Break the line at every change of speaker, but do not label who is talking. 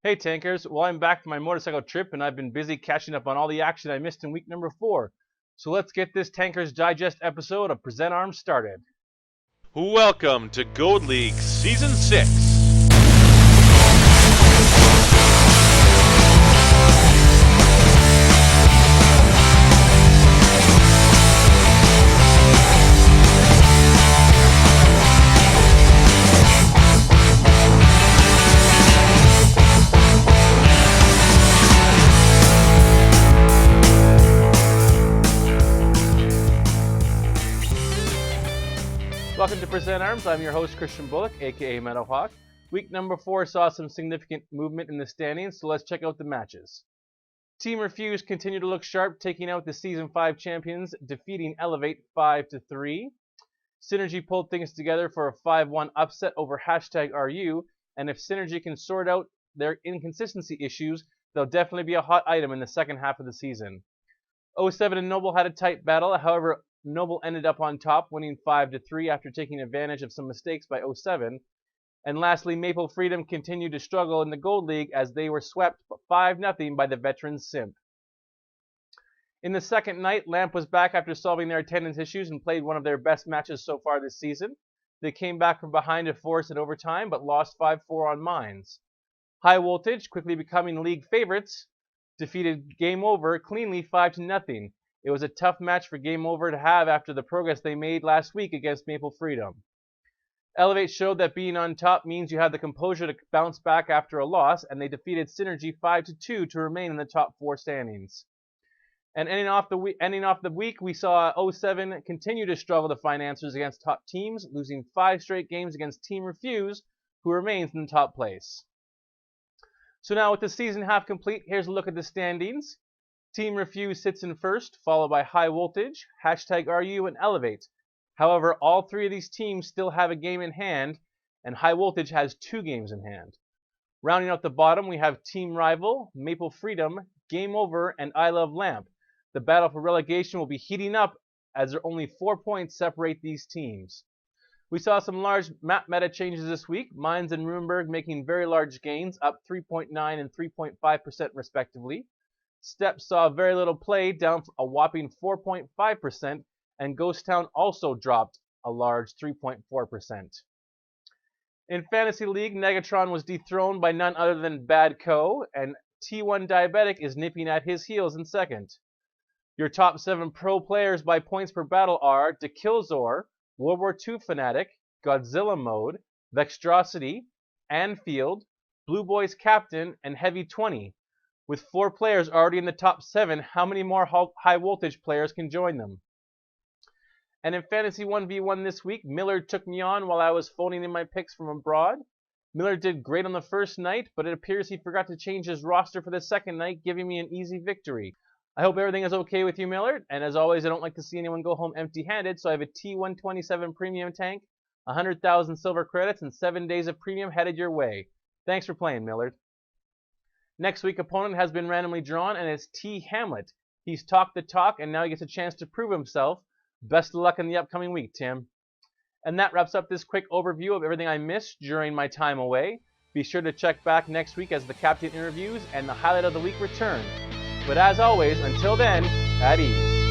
Hey Tankers, well I'm back from my motorcycle trip and I've been busy catching up on all the action I missed in week number 4. So let's get this Tankers Digest episode of Present Arms started.
Welcome to Gold League Season 6.
Welcome to Present Arms. I'm your host Christian Bullock, aka Meadowhawk. Week number 4 saw some significant movement in the standings, so let's check out the matches. Team Refuse continued to look sharp, taking out the Season 5 champions, defeating Elevate 5-3. Synergy pulled things together for a 5-1 upset over #RU, and if Synergy can sort out their inconsistency issues, they'll definitely be a hot item in the second half of the season. 07 and Noble had a tight battle, however, Noble ended up on top, winning 5-3 after taking advantage of some mistakes by 07. And lastly, Maple Freedom continued to struggle in the Gold League as they were swept 5-0 by the veteran Simp. In the second night, Lamp was back after solving their attendance issues and played one of their best matches so far this season. They came back from behind to force it overtime, but lost 5-4 on Mines. High Voltage, quickly becoming league favorites, defeated Game Over cleanly 5-0. It was a tough match for Game Over to have after the progress they made last week against Maple Freedom. Elevate showed that being on top means you have the composure to bounce back after a loss, and they defeated Synergy 5-2 to remain in the top 4 standings. And ending off the week, we saw 07 continue to struggle to find answers against top teams, losing 5 straight games against Team Refuse, who remains in the top place. So now with the season half complete, here's a look at the standings. Team Refuse sits in first, followed by High Voltage, #RU, and Elevate. However, all 3 of these teams still have a game in hand, and High Voltage has 2 games in hand. Rounding out the bottom, we have Team Rival, Maple Freedom, Game Over, and I Love Lamp. The battle for relegation will be heating up as there are only 4 points separate these teams. We saw some large map meta changes this week, Mines and Runeberg making very large gains, up 3.9 and 3.5% respectively. Step saw very little play, down a whopping 4.5%, and Ghost Town also dropped a large 3.4%. In Fantasy League, Negatron was dethroned by none other than Bad Co, and T1 Diabetic is nipping at his heels in second. Your top 7 pro players by points per battle are DeKillzor, World War II Fanatic, Godzilla Mode, Vextrosity, Anfield, Blue Boys Captain, and Heavy 20. With 4 players already in the top 7, how many more High Voltage players can join them? And in Fantasy 1v1 this week, Millard took me on while I was phoning in my picks from abroad. Millard did great on the first night, but it appears he forgot to change his roster for the second night, giving me an easy victory. I hope everything is okay with you, Millard, and as always, I don't like to see anyone go home empty-handed, so I have a T127 premium tank, 100,000 silver credits, and 7 days of premium headed your way. Thanks for playing, Millard. Next week's opponent has been randomly drawn, and it's T. Hamlet. He's talked the talk, and now he gets a chance to prove himself. Best of luck in the upcoming week, Tim. And that wraps up this quick overview of everything I missed during my time away. Be sure to check back next week as the captain interviews and the highlight of the week return. But as always, until then, at ease.